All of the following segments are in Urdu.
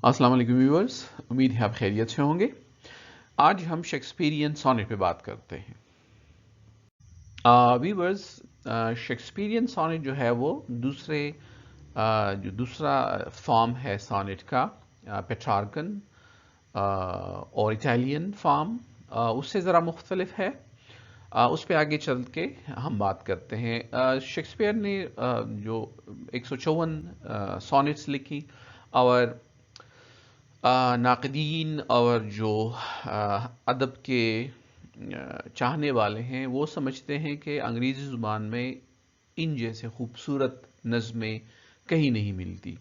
السلام علیکم ویورز، امید ہے آپ خیریت سے ہوں گے۔ آج ہم شیکسپیرین سونیٹ پہ بات کرتے ہیں۔ ویورز، شیکسپیرین سونیٹ جو ہے وہ جو دوسرا فارم ہے سونیٹ کا، پیٹرارکن اور اٹیلین فارم، اس سے ذرا مختلف ہے۔ اس پہ آگے چل کے ہم بات کرتے ہیں۔ شیکسپیئر نے جو 154 سونیٹس لکھی، اور ناقدین اور جو ادب کے چاہنے والے ہیں وہ سمجھتے ہیں کہ انگریزی زبان میں ان جیسے خوبصورت نظمیں کہیں نہیں ملتی۔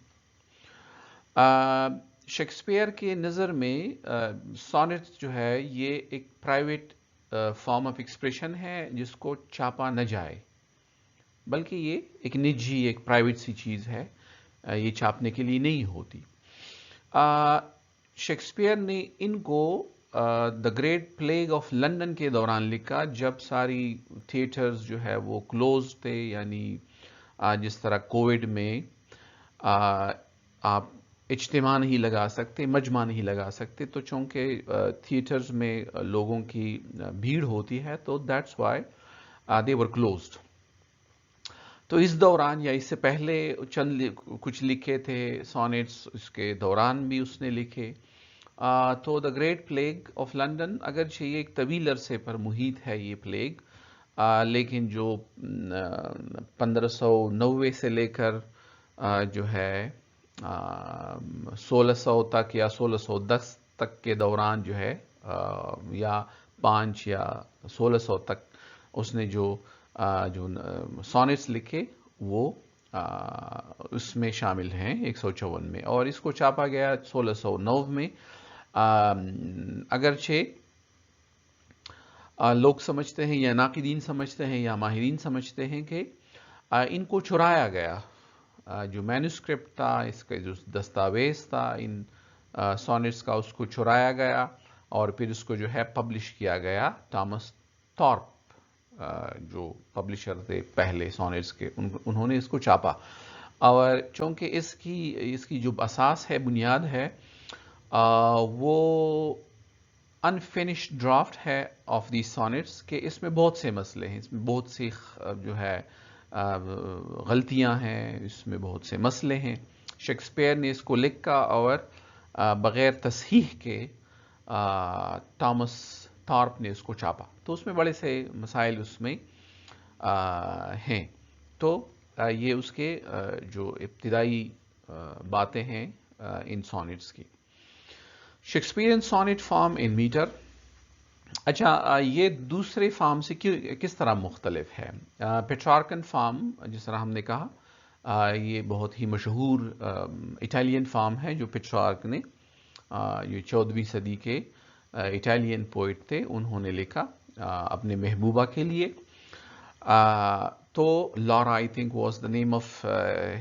شیکسپیئر کے نظر میں سونیٹ جو ہے یہ ایک پرائیویٹ فارم آف ایکسپریشن ہے جس کو چھاپا نہ جائے، بلکہ یہ ایک نجی، ایک پرائیویٹ سی چیز ہے، یہ چھاپنے کے لیے نہیں ہوتی۔ شیکسپیئر نے ان کو the great plague of London کے دوران لکھا، جب ساری تھیٹرز جو ہے وہ کلوز تھے، یعنی جس طرح کووڈ میں آپ اجتماع نہیں لگا سکتے، مجمع نہیں لگا سکتے، تو چونکہ تھیٹرز میں لوگوں کی بھیڑ ہوتی ہے تو that's why they were closed. تو اس دوران یا اس سے پہلے کچھ لکھے تھے سونیٹس، اس کے دوران بھی اس نے لکھے۔ تو the great plague of London, اگرچہ یہ ایک طویل عرصے پر محیط ہے یہ پلیگ، لیکن جو 1590 سے لے کر جو ہے 1600 تک یا 1610 تک کے دوران جو ہے، یا 5 یا 1600 تک اس نے جو سونیٹس لکھے وہ اس میں شامل ہیں 154 میں، اور اس کو چھاپا گیا 1609 میں۔ اگرچہ لوگ سمجھتے ہیں یا ناقدین سمجھتے ہیں یا ماہرین سمجھتے ہیں کہ ان کو چرایا گیا، جو مینوسکرپٹ تھا، اس کا جو دستاویز تھا ان سونیٹس کا، اس کو چرایا گیا اور پھر اس کو جو ہے پبلش کیا گیا۔ تامس تھارپ جو پبلشر تھے پہلے سونیٹس کے، انہوں نے اس کو چھاپا، اور چونکہ اس کی جو اساس ہے، بنیاد ہے، وہ انفینشڈ ڈرافٹ ہے آف دی سونیٹس، کہ اس میں بہت سے مسئلے ہیں، اس میں بہت سی جو ہے غلطیاں ہیں، اس میں بہت سے مسئلے ہیں۔ شیکسپیئر نے اس کو لکھا اور بغیر تصحیح کے تامس تھارپ نے اس کو چھاپا، تو اس میں بڑے سے مسائل اس میں ہیں۔ تو یہ اس کے جو ابتدائی باتیں ہیں ان سونیٹس کی۔ شیکسپیرین سونیٹ فارم ان میٹر۔ اچھا، یہ دوسرے فارم سے کس طرح مختلف ہے؟ پیٹرارکن فارم، جس طرح ہم نے کہا، یہ بہت ہی مشہور اٹیلین فارم ہے جو پیٹرارک نے، یہ 14ویں صدی کے اٹیلین پوئٹ تھے، انہوں نے لکھا اپنے محبوبہ کے لیے۔ تو Laura I think was the name of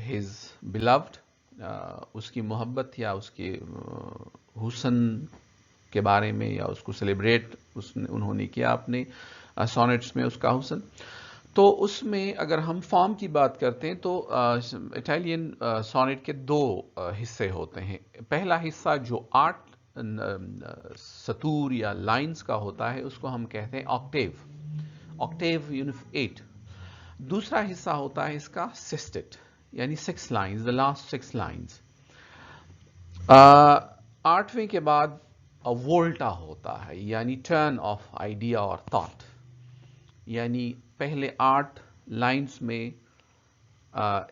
his beloved, اس کی محبت یا اس کے حسن کے بارے میں، یا اس کو سیلیبریٹ انہوں نے کیا اپنے سونیٹس میں اس کا حسن۔ تو اس میں اگر ہم فارم کی بات کرتے ہیں تو اٹیلین سونیٹ کے دو حصے ہوتے ہیں۔ پہلا حصہ جو 8 سطور یا لائنز کا ہوتا ہے، اس کو ہم کہتے ہیں آکٹیو یونٹ 8۔ دوسرا حصہ ہوتا ہے اس کا سسٹٹ، یعنی 6 لائنز، the last 6 lines۔ 8ویں کے بعد وولٹا ہوتا ہے، یعنی ٹرن آف آئیڈیا اور تھاٹ، یعنی پہلے 8 لائنز میں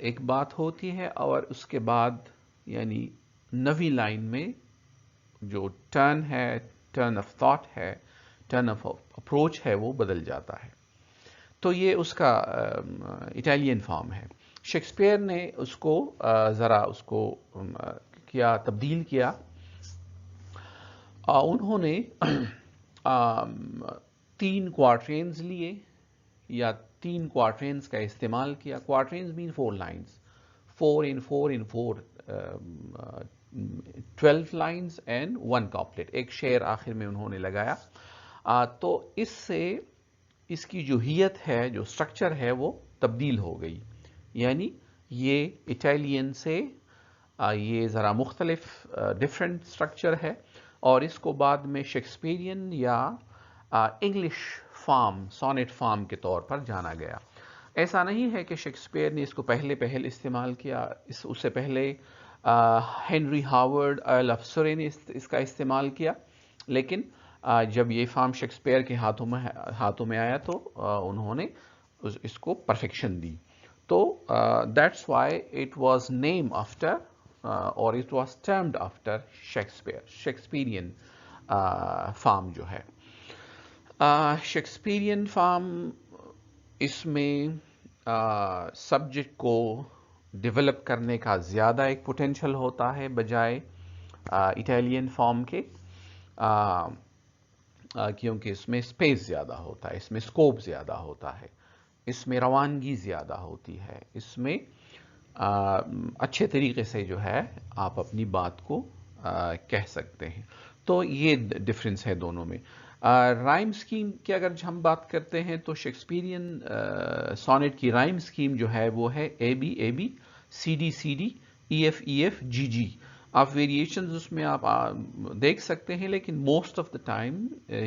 ایک بات ہوتی ہے، اور اس کے بعد یعنی 9ویں لائن میں جو ٹرن ہے، ٹرن آف تھاٹ ہے، ٹرن آف اپروچ ہے، وہ بدل جاتا ہے۔ تو یہ اس کا اٹیلین فارم ہے۔ شیکسپیئر نے اس کو ذرا اس کو تبدیل کیا۔ انہوں نے 3 کوارٹرینز لیے، یا 3 کوارٹرینز کا استعمال کیا۔ کوارٹرینز مین 4 lines, 4 in 4 in 4 12 lines and 1 couplet، ایک شعر آخر میں انہوں نے لگایا۔ تو اس سے اس کی جو ہیت ہے، جو سٹرکچر ہے، وہ تبدیل ہو گئی، یعنی یہ اٹیلین سے یہ ذرا مختلف ڈفرینٹ سٹرکچر ہے، اور اس کو بعد میں شیکسپیرین یا انگلش فارم، سونیٹ فارم کے طور پر جانا گیا۔ ایسا نہیں ہے کہ شیکسپیئر نے اس کو پہل استعمال کیا، اس سے پہلے ہنری ہاورڈ ارل آف سرے نے اس کا استعمال کیا، لیکن جب یہ فارم شیکسپیئر کے ہاتھوں میں آیا تو انہوں نے اس کو پرفیکشن دی۔ تو that's why it was name after اور it was termed after Shakespearean form جو ہے۔ شیکسپیرین فارم، اس میں سبجیکٹ کو ڈیولپ کرنے کا زیادہ ایک پوٹینشل ہوتا ہے بجائے اٹیلین فارم کے، کیونکہ اس میں اسپیس زیادہ ہوتا ہے، اس میں اسکوپ زیادہ ہوتا ہے، اس میں روانگی زیادہ ہوتی ہے، اس میں اچھے طریقے سے جو ہے آپ اپنی بات کو کہہ سکتے ہیں۔ تو یہ ڈفرینس ہے دونوں میں۔ رائم سکیم کی اگر ہم بات کرتے ہیں تو شیکسپیرین سونیٹ کی رائم سکیم جو ہے وہ ہے A B A B, C D C D, E F E F, G G. آپ ویریشنز اس میں آپ دیکھ سکتے ہیں، لیکن most of the time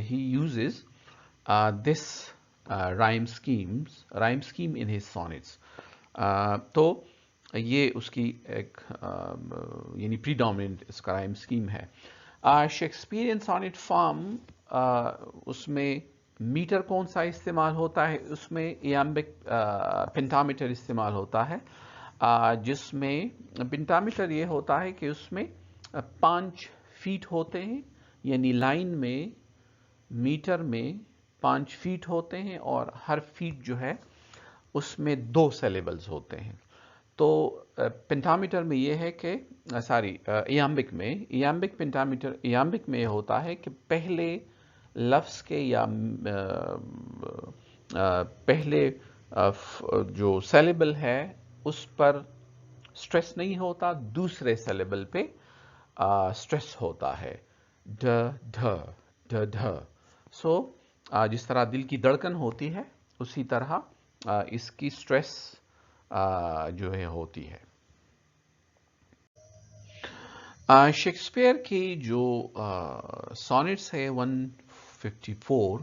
he uses this rhyme scheme in his sonnets. تو یہ اس کی ایک یعنی پریڈومیننٹ اس کا رائم اسکیم ہے۔ شیکسپیرین سونیٹ فارم، اس میں میٹر کون سا استعمال ہوتا ہے؟ اس میں ایامبک پینٹامیٹر استعمال ہوتا ہے، جس میں پینٹامیٹر یہ ہوتا ہے کہ اس میں 5 فیٹ ہوتے ہیں، یعنی لائن میں میٹر میں 5 فیٹ ہوتے ہیں، اور ہر فیٹ جو ہے اس میں 2 سیلیبلز ہوتے ہیں۔ تو پینٹامیٹر میں یہ ہے کہ ایامبک پینٹامیٹر، ایامبک میں یہ ہوتا ہے کہ پہلے لفظ کے یا پہلے جو سیلیبل ہے اس پر سٹریس نہیں ہوتا، دوسرے سیلیبل پہ سٹریس ہوتا ہے، ڈھ۔ سو جس طرح دل کی دھڑکن ہوتی ہے اسی طرح اس کی سٹریس جو ہے ہوتی ہے۔ شیکسپیئر کی جو سونیٹس ہے 154،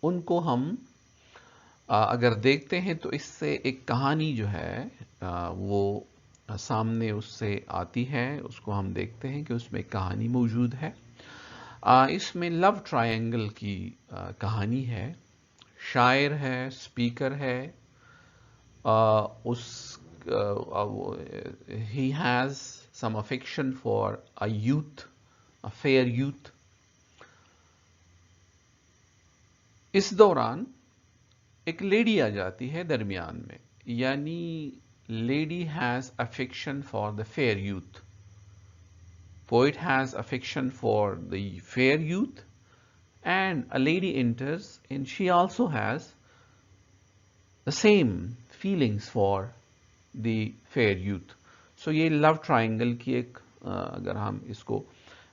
ان کو ہم اگر دیکھتے ہیں تو اس سے ایک کہانی جو ہے وہ سامنے اس سے آتی ہے، اس کو ہم دیکھتے ہیں کہ اس میں ایک کہانی موجود ہے۔ اس میں لو ٹرائنگل کی کہانی ہے، شاعر ہے، اسپیکر ہے، he has some affection for a youth, a fair youth۔ اس دوران ایک لیڈی آ جاتی ہے درمیان میں، یعنی lady has affection for the fair youth، poet has affection for the fair youth، and a lady enters and she also has the same feelings for the fair youth۔ سو یہ لو ٹرائنگل کی ایک اگر ہم اس کو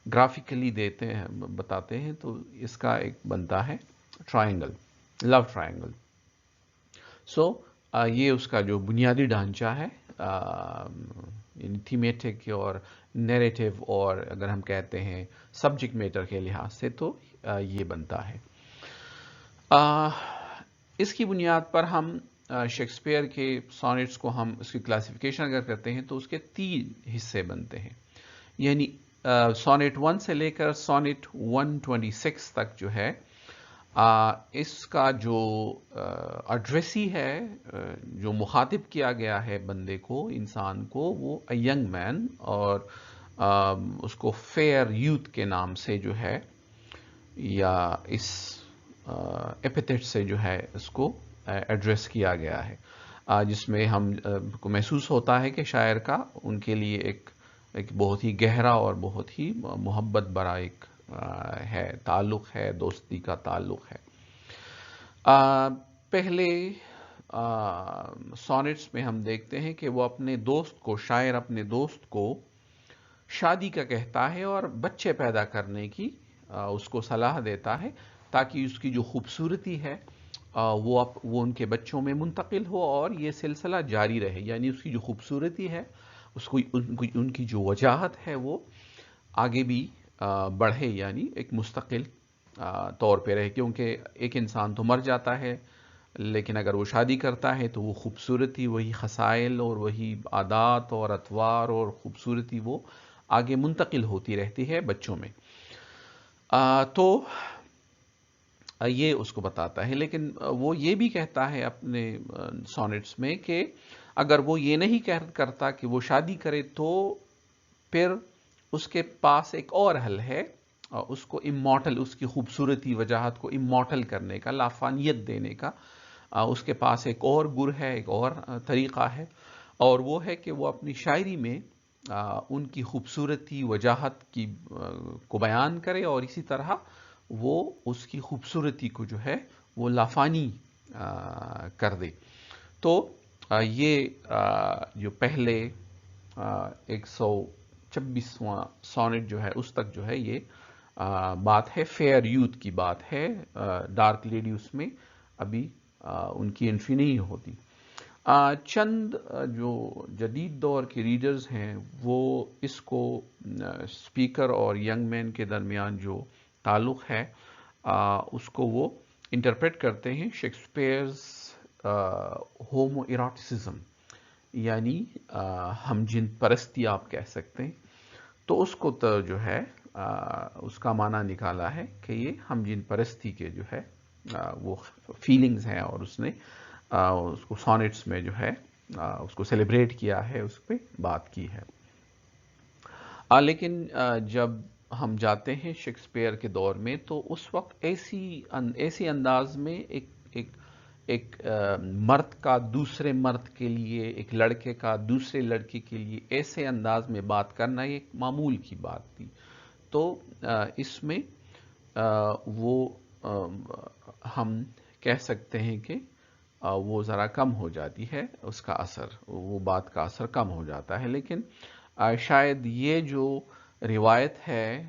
گرافکلی دیتے ہیں، بتاتے ہیں، تو اس کا ایک بنتا ہے ٹرائنگل، لو ٹرائنگل۔ سو یہ اس کا جو بنیادی ڈھانچہ ہے، یعنی تھیمیٹک اور نیریٹو، اور اگر ہم کہتے ہیں سبجیکٹ میٹر کے لحاظ سے تو یہ بنتا ہے۔ اس کی بنیاد پر ہم شیکسپیئر کے سونیٹس کو ہم اس کی کلاسیفیکیشن اگر کرتے ہیں تو اس کے 3 حصے بنتے ہیں، یعنی سونیٹ 1 سے لے کر سونیٹ 126 تک جو ہے، اس کا جو ایڈریسی ہے، جو مخاطب کیا گیا ہے بندے کو، انسان کو، وہ اے ینگ مین، اور اس کو فیئر یوتھ کے نام سے جو ہے یا اس ایپیتھٹ سے جو ہے اس کو ایڈریس کیا گیا ہے، جس میں ہم کو محسوس ہوتا ہے کہ شاعر کا ان کے لیے ایک بہت ہی گہرا اور بہت ہی محبت بھرا ایک ہے، تعلق ہے، دوستی کا تعلق ہے۔ پہلے سونیٹس میں ہم دیکھتے ہیں کہ وہ اپنے دوست کو، شاعر اپنے دوست کو شادی کا کہتا ہے اور بچے پیدا کرنے کی اس کو صلاح دیتا ہے، تاکہ اس کی جو خوبصورتی ہے وہ ان کے بچوں میں منتقل ہو اور یہ سلسلہ جاری رہے، یعنی اس کی جو خوبصورتی ہے اس کو ان کی جو وجاہت ہے وہ آگے بھی بڑھے، یعنی ایک مستقل طور پہ رہے، کیونکہ ایک انسان تو مر جاتا ہے لیکن اگر وہ شادی کرتا ہے تو وہ خوبصورتی، وہی خصائل اور وہی عادات اور اطوار اور خوبصورتی وہ آگے منتقل ہوتی رہتی ہے بچوں میں۔ تو یہ اس کو بتاتا ہے، لیکن وہ یہ بھی کہتا ہے اپنے سونٹس میں کہ اگر وہ یہ نہیں کرتا کہ وہ شادی کرے تو پھر اس کے پاس ایک اور حل ہے، اس کو امورٹل، اس کی خوبصورتی وجاہت کو امورٹل کرنے کا، لافانیت دینے کا اس کے پاس ایک اور گر ہے، ایک اور طریقہ ہے، اور وہ ہے کہ وہ اپنی شاعری میں ان کی خوبصورتی وجاہت کی کو بیان کرے، اور اسی طرح وہ اس کی خوبصورتی کو جو ہے وہ لافانی کر دے۔ تو یہ جو پہلے 126واں سونٹ جو ہے اس تک جو ہے یہ بات ہے، فیئر یوتھ کی بات ہے، ڈارک لیڈی اس میں ابھی ان کی انٹری نہیں ہوتی۔ چند جو جدید دور کے ریڈرز ہیں وہ اس کو اسپیکر اور ینگ مین کے درمیان جو تعلق ہے اس کو وہ انٹرپریٹ کرتے ہیں شیکسپیئرز ہومو ایروٹسزم، یعنی ہم جن پرستی آپ کہہ سکتے ہیں۔ تو اس کو تو جو ہے اس کا معنی نکالا ہے کہ یہ ہم جن پرستی کے جو ہے وہ فیلنگز ہیں، اور اس نے اس کو سونٹس میں جو ہے اس کو سیلیبریٹ کیا ہے، اس پہ بات کی ہے۔ لیکن جب ہم جاتے ہیں شیکسپیئر کے دور میں تو اس وقت ایسی انداز میں ایک مرد کا دوسرے مرد کے لیے، ایک لڑکے کا دوسرے لڑکے کے لیے ایسے انداز میں بات کرنا یہ ایک معمول کی بات تھی۔ تو اس میں وہ ہم کہہ سکتے ہیں کہ وہ ذرا کم ہو جاتی ہے، اس کا اثر، وہ بات کا اثر کم ہو جاتا ہے۔ لیکن شاید یہ جو روایت ہے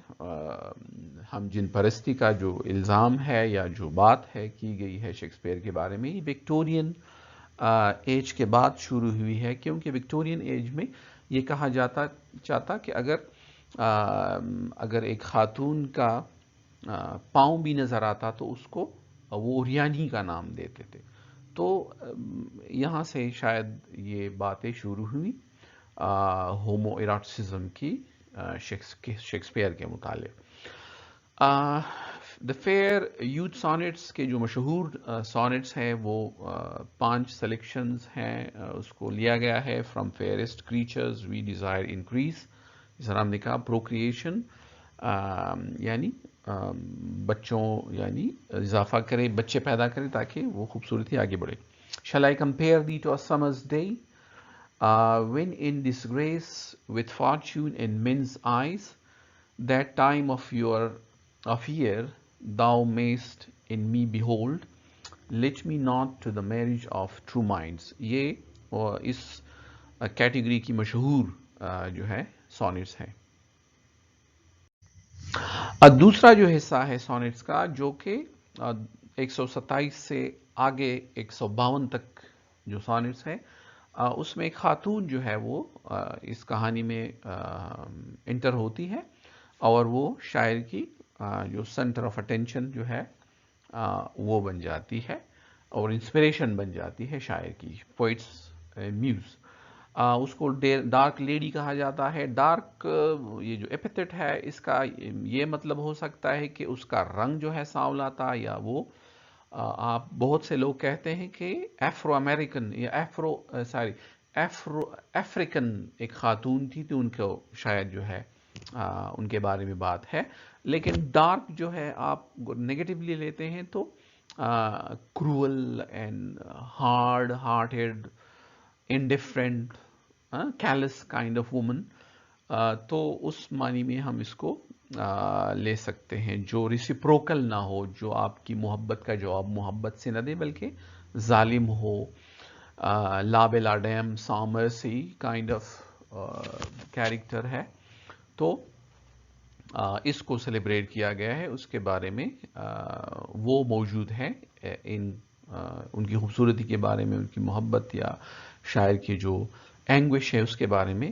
ہم جن پرستی کا جو الزام ہے یا جو بات ہے کی گئی ہے شیکسپیئر کے بارے میں، یہ وکٹورین ایج کے بعد شروع ہوئی ہے، کیونکہ وکٹورین ایج میں یہ کہا چاہتا کہ اگر ایک خاتون کا پاؤں بھی نظر آتا تو اس کو وہ اوریانی کا نام دیتے تھے۔ تو یہاں سے شاید یہ باتیں شروع ہوئی ہومو ایروٹسزم کی شیکسپیئر کے متعلق۔ دا فیئر یوتھ سونٹس کے جو مشہور سونٹس ہیں وہ 5 سلیکشنز ہیں، اس کو لیا گیا ہے from fairest creatures we desire increase, جس طرح ہم نے کہا پروکریشن، یعنی بچوں، یعنی اضافہ کرے، بچے پیدا کرے تاکہ وہ خوبصورتی آگے بڑھے۔ Shall I compare thee to a summer's day, when in disgrace with fortune in men's eyes, that time of year thou mayst in me behold, let me not to the marriage of true minds۔ یہ اس کیٹیگری کی مشہور جو ہے سونٹس ہیں۔ دوسرا جو حصہ ہے سونٹس کا، جو کہ 127 سے آگے 152 تک جو سونٹس ہے، اس میں ایک خاتون جو ہے وہ اس کہانی میں انٹر ہوتی ہے، اور وہ شاعر کی جو سینٹر آف اٹینشن جو ہے وہ بن جاتی ہے، اور انسپریشن بن جاتی ہے شاعر کی، پوئٹس میوز۔ اس کو ڈارک لیڈی کہا جاتا ہے۔ ڈارک یہ جو ایپیتھٹ ہے، اس کا یہ مطلب ہو سکتا ہے کہ اس کا رنگ جو ہے سانولا تھا، یا وہ آپ بہت سے لوگ کہتے ہیں کہ افرو امریکن یا افریقن ایک خاتون تھی، تو ان کو شاید جو ہے ان کے بارے میں بات ہے۔ لیکن ڈارک جو ہے آپ نیگیٹولی لیتے ہیں تو cruel and hard hearted, indifferent, callous kind of woman, تو اس معنی میں ہم اس کو لے سکتے ہیں، جو ریسیپروکل نہ ہو، جو آپ کی محبت کا جواب محبت سے نہ دے بلکہ ظالم ہو، لا بلا ڈیم سامرسی کائنڈ آف کیریکٹر ہے۔ تو اس کو سیلیبریٹ کیا گیا ہے، اس کے بارے میں وہ موجود ہے ان کی خوبصورتی کے بارے میں، ان کی محبت یا شاعر کی جو اینگوش ہے اس کے بارے میں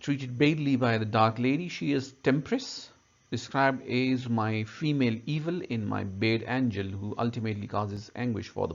treated badly by the dark lady. She is temptress, described as my female evil in my bad angel, who ultimately causes anguish for the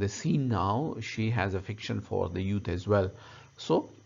the scene now, she has affection for the youth as well. So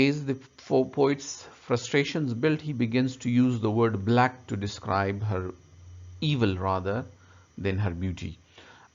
As the poet's frustrations built, he begins to use the word black to describe her evil rather than her beauty.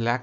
black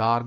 dark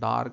dark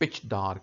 pitch dark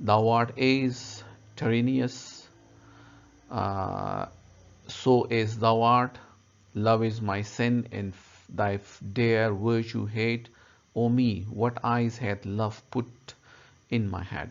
thou art as Tyrrhenus, so as thou art, love is my sin and thy dear virtue hate, O me, what eyes hath love put in my head.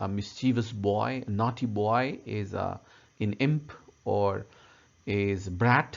a mischievous boy, a naughty boy, is an imp or is brat,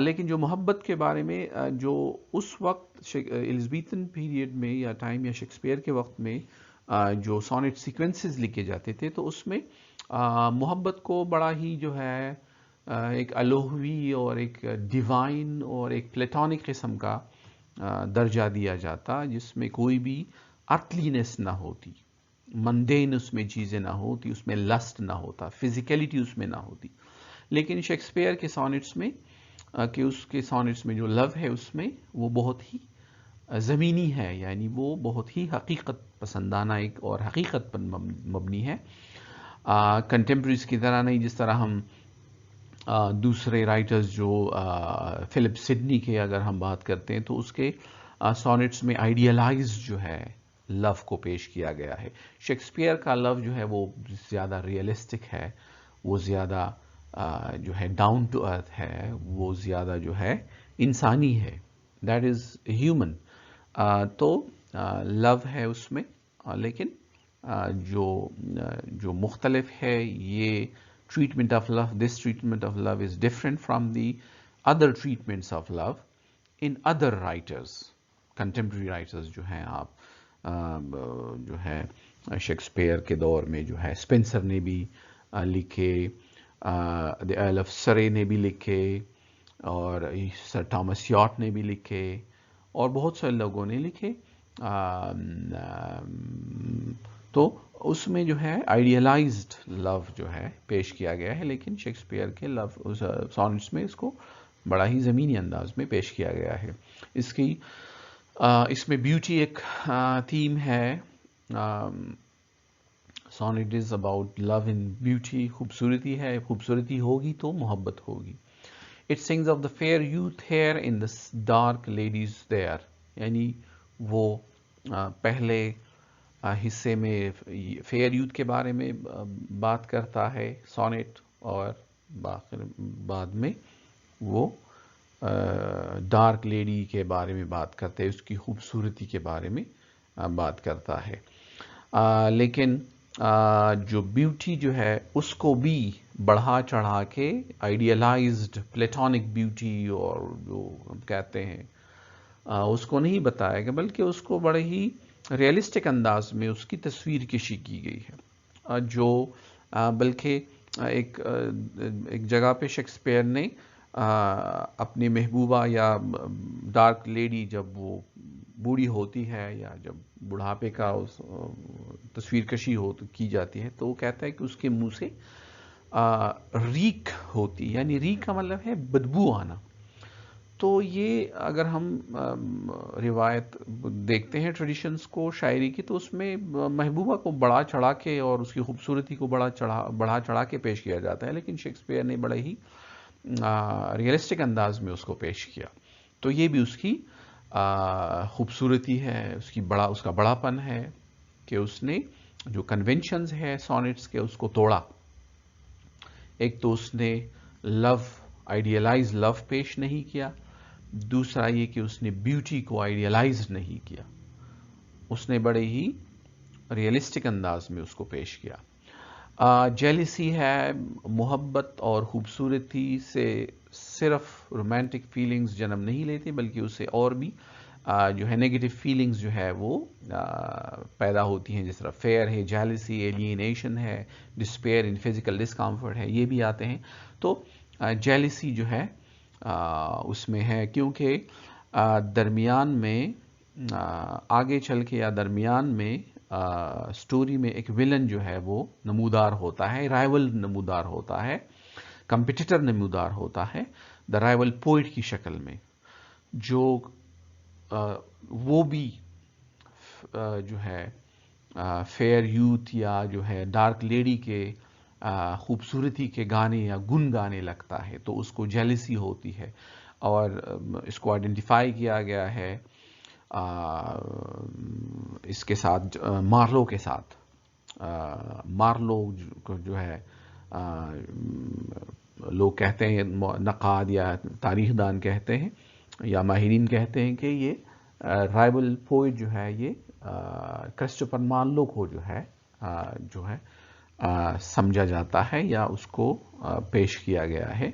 لیکن جو محبت کے بارے میں جو اس وقت ایلزبیتھن پیریڈ میں یا ٹائم یا شیکسپیئر کے وقت میں جو سونٹ سیکوینسز لکھے جاتے تھے تو اس میں محبت کو بڑا ہی جو ہے ایک الوہوی اور ایک ڈیوائن اور ایک پلیٹونک قسم کا درجہ دیا جاتا، جس میں کوئی بھی ارتھلینس نہ ہوتی، مندین اس میں چیزیں نہ ہوتی، اس میں لسٹ نہ ہوتا، فزیکلٹی اس میں نہ ہوتی. لیکن شیکسپیئر کے سونٹس میں کہ اس کے سونٹس میں جو لو ہے اس میں وہ بہت ہی زمینی ہے، یعنی وہ بہت ہی حقیقت پسندانہ ایک اور حقیقت پر مبنی ہے، کنٹمپریز کی طرح نہیں. جس طرح ہم دوسرے رائٹرز جو فلپ سڈنی کے اگر ہم بات کرتے ہیں تو اس کے سونٹس میں آئیڈیلائز جو ہے لو کو پیش کیا گیا ہے. شیکسپیئر کا لو جو ہے وہ زیادہ ریئلسٹک ہے، وہ زیادہ جو ہے ڈاؤن ٹو ارتھ ہے، وہ زیادہ جو ہے انسانی ہے، دیٹ از ہیومن. تو لو ہے اس میں، لیکن جو مختلف ہے یہ treatment of love, this treatment of love is different from the other treatments of love in other writers, contemporary writers جو ہیں. آپ جو ہے شیکسپیئر کے دور میں جو ہے اسپینسر نے بھی لکھے، دی ارل آف سرے نے بھی لکھے، اور سر تھامس یارٹ نے بھی لکھے، اور بہت سارے لوگوں نے لکھے. تو اس میں جو ہے آئیڈیلائزڈ لو جو ہے پیش کیا گیا ہے، لیکن شیکسپیئر کے لو سونٹس میں اس کو بڑا ہی زمینی انداز میں پیش کیا گیا ہے. اس میں بیوٹی ایک تھیم ہے. Sonnet is about love in beauty, خوبصورتی ہے، خوبصورتی ہوگی تو محبت ہوگی. It sings of the fair youth here in the dark ladies there, یعنی وہ پہلے حصے میں فیئر یوتھ کے بارے میں بات کرتا ہے سونٹ، اور بعد میں وہ ڈارک لیڈی کے بارے میں بات کرتے ہیں، اس کی خوبصورتی کے بارے میں بات کرتا ہے. لیکن جو بیوٹی جو ہے اس کو بھی بڑھا چڑھا کے آئیڈیلائزڈ پلیٹونک بیوٹی اور جو ہم کہتے ہیں اس کو نہیں بتایا گیا، بلکہ اس کو بڑے ہی ریئلسٹک انداز میں اس کی تصویر کشی کی گئی ہے. جو بلکہ ایک جگہ پہ شیکسپیئر نے اپنی محبوبہ یا ڈارک لیڈی جب وہ بوڑھی ہوتی ہے یا جب بڑھاپے کا تصویر کشی کی جاتی ہے تو وہ کہتا ہے کہ اس کے منہ سے ریک ہوتی، یعنی ریک کا مطلب ہے بدبو آنا. تو یہ اگر ہم روایت دیکھتے ہیں ٹریڈیشنز کو شاعری کی، تو اس میں محبوبہ کو بڑھا چڑھا کے اور اس کی خوبصورتی کو بڑھا چڑھا کے پیش کیا جاتا ہے، لیکن شیکسپیئر نے بڑے ہی ریئلسٹک انداز میں اس کو پیش کیا. تو یہ بھی اس کی خوبصورتی ہے، اس کا بڑا پن ہے کہ اس نے جو کنونشنز ہے سونٹس کے اس کو توڑا. ایک تو اس نے لو، آئیڈیلائز لو پیش نہیں کیا، دوسرا یہ کہ اس نے بیوٹی کو آئیڈیلائز نہیں کیا، اس نے بڑے ہی ریئلسٹک انداز میں اس کو پیش کیا. جیلیسی ہے، محبت اور خوبصورتی سے صرف رومانٹک فیلنگز جنم نہیں لیتے، بلکہ اسے اور بھی جو ہے نیگیٹو فیلنگز جو ہے وہ پیدا ہوتی ہیں، جس طرح فیئر ہے، جیلیسی، ایلینیشن ہے، ڈسپیئر ان فزیکل ڈسکمفرٹ ہے، یہ بھی آتے ہیں. تو جیلیسی جو ہے اس میں ہے، کیونکہ درمیان میں آگے چل کے یا درمیان میں سٹوری میں ایک ویلن جو ہے وہ نمودار ہوتا ہے، رائیول نمودار ہوتا ہے، کمپٹیٹر نمودار ہوتا ہے دا رائیول پوئٹ کی شکل میں، جو وہ بھی جو ہے فیئر یوتھ یا جو ہے ڈارک لیڈی کے خوبصورتی کے گانے یا گن گانے لگتا ہے، تو اس کو جیلیسی ہوتی ہے. اور اس کو آئیڈینٹیفائی کیا گیا ہے اس کے ساتھ، مارلو کے ساتھ. مارلو جو ہے لوگ کہتے ہیں، نقاد یا تاریخ دان کہتے ہیں یا ماہرین کہتے ہیں کہ یہ رائیول پوئٹ جو ہے یہ کرسٹوفر مارلو کو جو ہے سمجھا جاتا ہے یا اس کو پیش کیا گیا ہے.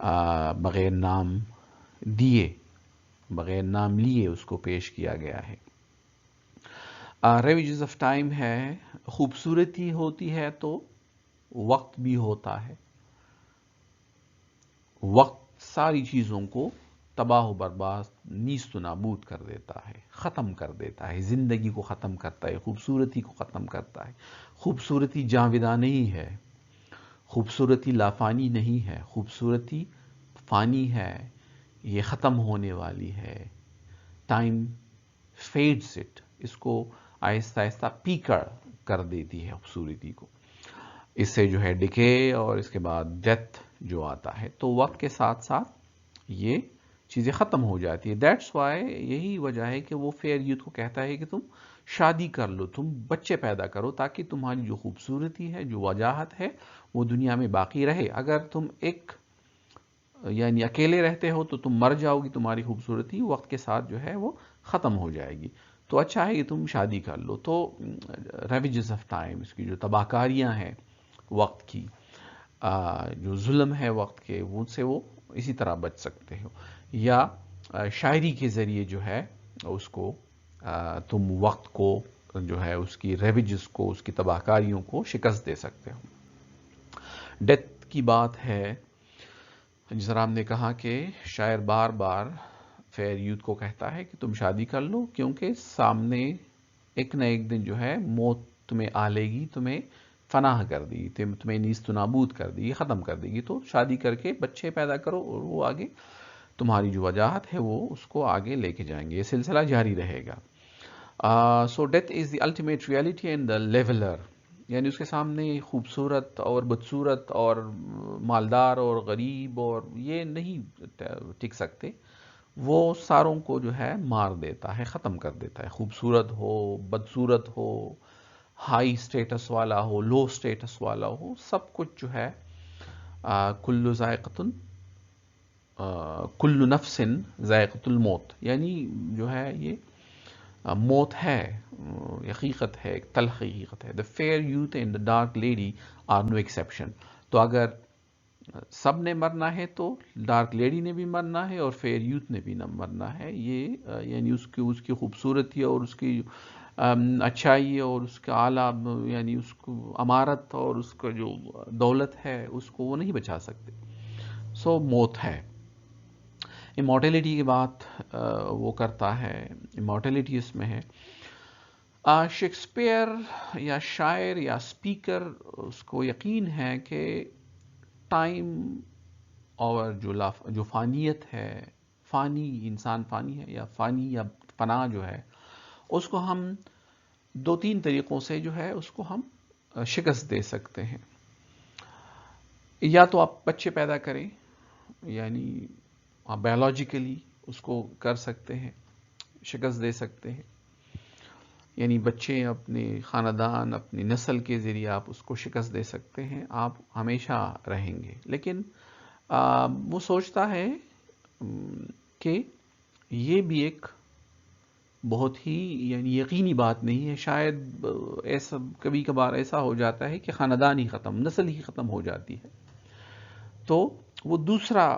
بغیر نام دیے، بغیر نام لیے اس کو پیش کیا گیا ہے۔ ریویجز آف ٹائم ہے، خوبصورتی ہوتی ہے تو وقت بھی ہوتا ہے، وقت ساری چیزوں کو تباہ و برباد، نیست و نابود کر دیتا ہے، ختم کر دیتا ہے، زندگی کو ختم کرتا ہے، خوبصورتی کو ختم کرتا ہے۔ خوبصورتی جاوداں نہیں ہے، خوبصورتی لافانی نہیں ہے، خوبصورتی فانی ہے، یہ ختم ہونے والی ہے۔ ٹائم فیڈز اٹ، اس کو آہستہ آہستہ پیکڑ کر دیتی ہے خوبصورتی کو، اس سے جو ہے ڈکے اور اس کے بعد ڈیتھ جو آتا ہے، تو وقت کے ساتھ ساتھ یہ چیزیں ختم ہو جاتی ہے۔ دیٹس وائی، یہی وجہ ہے کہ وہ فیئر یوتھ کو کہتا ہے کہ تم شادی کر لو، تم بچے پیدا کرو، تاکہ تمہاری جو خوبصورتی ہے، جو وجاہت ہے، وہ دنیا میں باقی رہے۔ اگر تم یعنی اکیلے رہتے ہو تو تم مر جاؤ گی، تمہاری خوبصورتی وقت کے ساتھ جو ہے وہ ختم ہو جائے گی، تو اچھا ہے کہ تم شادی کر لو۔ تو ریویجز آف ٹائم، اس کی جو تباہ کاریاں ہیں وقت کی، جو ظلم ہے وقت کے، ان سے وہ اسی طرح بچ سکتے ہو، یا شاعری کے ذریعے جو ہے اس کو تم وقت کو جو ہے اس کی ریویجز کو، اس کی تباہ کاریوں کو شکست دے سکتے ہو۔ ڈیتھ کی بات ہے، جس طرح ہم نے کہا کہ شاعر بار بار فیئر یوتھ کو کہتا ہے کہ تم شادی کر لو، کیونکہ سامنے ایک نہ ایک دن جو ہے موت تمہیں آ لے گی، تمہیں فناہ کر دی، تمہیں نیست و نابود کر دی، ختم کر دے گی، تو شادی کر کے بچے پیدا کرو، اور وہ آگے تمہاری جو وجاہت ہے وہ اس کو آگے لے کے جائیں گے، یہ سلسلہ جاری رہے گا۔ So death is the ultimate reality and the leveller, یعنی اس کے سامنے خوبصورت اور بدصورت اور مالدار اور غریب اور یہ نہیں ٹک سکتے، وہ ساروں کو جو ہے مار دیتا ہے، ختم کر دیتا ہے، خوبصورت ہو، بدصورت ہو، ہائی سٹیٹس والا ہو، لو سٹیٹس والا ہو، سب کچھ جو ہے کل ذائقۃ، کل نفس ذائقۃ الموت، یعنی جو ہے یہ موت ہے، حقیقت ہے، ایک تلخ حقیقت ہے۔ The fair youth and the dark lady are no exception, تو اگر سب نے مرنا ہے تو ڈارک لیڈی نے بھی مرنا ہے اور فیئر یوتھ نے بھی نہ مرنا ہے، یہ یعنی اس کی خوبصورتی اور اس کی اچھائی اور اس کا اعلیٰ یعنی اس کو امارت اور اس کا جو دولت ہے اس کو وہ نہیں بچا سکتے۔ سو موت ہے۔ امورٹیلٹی کی بات وہ کرتا ہے، امورٹیلٹی اس میں ہے، شیکسپیئر یا شاعر یا سپیکر اس کو یقین ہے کہ ٹائم اور جو فانیت ہے، فانی انسان فانی ہے، یا فانی یا فنا جو ہے، اس کو ہم دو تین طریقوں سے جو ہے اس کو ہم شکست دے سکتے ہیں۔ یا تو آپ بچے پیدا کریں، یعنی آپ بایولوجیکلی اس کو کر سکتے ہیں، شکست دے سکتے ہیں، یعنی بچے اپنے خاندان، اپنی نسل کے ذریعے آپ اس کو شکست دے سکتے ہیں، آپ ہمیشہ رہیں گے۔ لیکن وہ سوچتا ہے کہ یہ بھی ایک بہت ہی یعنی یقینی بات نہیں ہے، شاید ایسا کبھی کبھار ایسا ہو جاتا ہے کہ خاندان ہی ختم، نسل ہی ختم ہو جاتی ہے، تو وہ دوسرا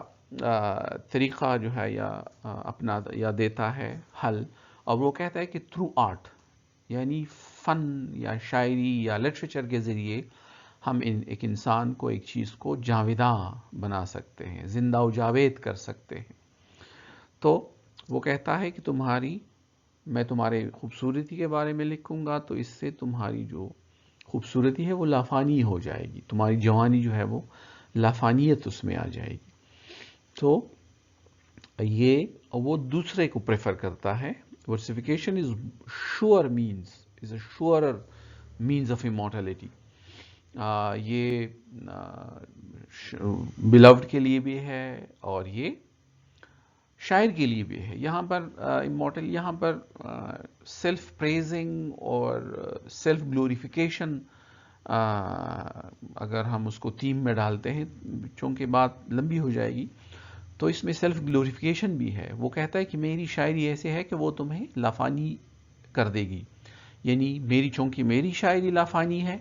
طریقہ جو ہے یا اپنا یا دیتا ہے حل، اور وہ کہتا ہے کہ تھرو آرٹ، یعنی فن یا شاعری یا لٹریچر کے ذریعے ہم ایک انسان کو، ایک چیز کو جاوداں بنا سکتے ہیں، زندہ و جاوید کر سکتے ہیں۔ تو وہ کہتا ہے کہ میں تمہارے خوبصورتی کے بارے میں لکھوں گا تو اس سے تمہاری جو خوبصورتی ہے وہ لافانی ہو جائے گی، تمہاری جوانی جو ہے وہ لافانیت اس میں آ جائے گی۔ تو یہ وہ دوسرے کو پریفر کرتا ہے۔ ورسیفیکیشن از اے شورر مینز آف امورٹیلٹی، یہ بیلوڈ کے لیے بھی ہے اور یہ شاعر کے لیے بھی ہے۔ یہاں پر یہاں پر سیلف پریزنگ اور سیلف گلوریفیکیشن اگر ہم اس کو تھیم میں ڈالتے ہیں، چونکہ بات لمبی ہو جائے گی، تو اس میں سیلف گلوریفیکیشن بھی ہے۔ وہ کہتا ہے کہ میری شاعری ایسے ہے کہ وہ تمہیں لافانی کر دے گی، یعنی چونکہ میری شاعری لافانی ہے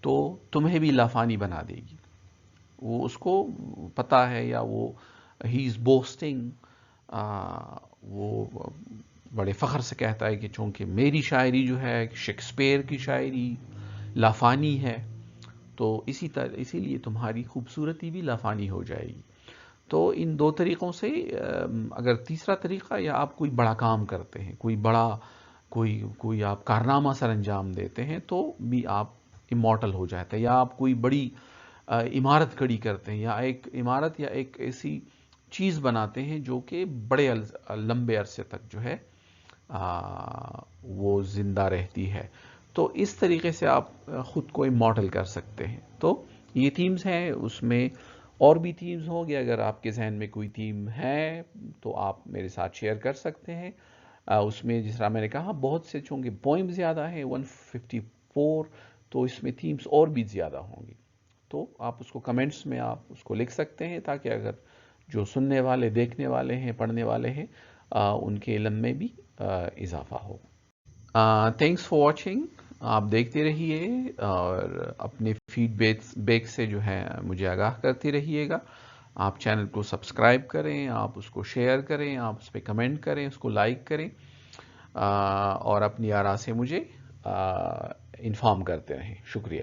تو تمہیں بھی لافانی بنا دے گی۔ وہ اس کو پتا ہے یا وہ ہی از بوسٹنگ، وہ بڑے فخر سے کہتا ہے کہ چونکہ میری شاعری جو ہے شیکسپیئر کی شاعری لافانی ہے، تو اسی لیے تمہاری خوبصورتی بھی لافانی ہو جائے گی۔ تو ان دو طریقوں سے، اگر تیسرا طریقہ، یا آپ کوئی بڑا کام کرتے ہیں، کوئی آپ کارنامہ سر انجام دیتے ہیں، تو بھی آپ امورٹل ہو جاتے ہیں، یا آپ کوئی بڑی عمارت کھڑی کرتے ہیں، یا ایک عمارت یا ایک ایسی چیز بناتے ہیں جو کہ بڑے لمبے عرصے تک جو ہے وہ زندہ رہتی ہے، تو اس طریقے سے آپ خود کو امورٹل کر سکتے ہیں۔ تو یہ تھیمز ہیں، اس میں اور بھی تھیمز ہوں گے، اگر آپ کے ذہن میں کوئی تھیم ہے تو آپ میرے ساتھ شیئر کر سکتے ہیں۔ اس میں جس طرح میں نے کہا بہت سے، چونکہ پوئم زیادہ ہیں 154، تو اس میں تھیمز اور بھی زیادہ ہوں گی، تو آپ اس کو کمنٹس میں آپ اس کو لکھ سکتے ہیں، تاکہ اگر جو سننے والے، دیکھنے والے ہیں، پڑھنے والے ہیں، ان کے علم میں بھی اضافہ ہو۔ تھینکس فار واچنگ، آپ دیکھتے رہیے اور اپنے فیڈ بیک سے جو ہے مجھے آگاہ کرتے رہیے گا۔ آپ چینل کو سبسکرائب کریں، آپ اس کو شیئر کریں، آپ اس پہ کمنٹ کریں، اس کو لائک کریں، اور اپنی آراء سے مجھے انفارم کرتے رہیں۔ شکریہ۔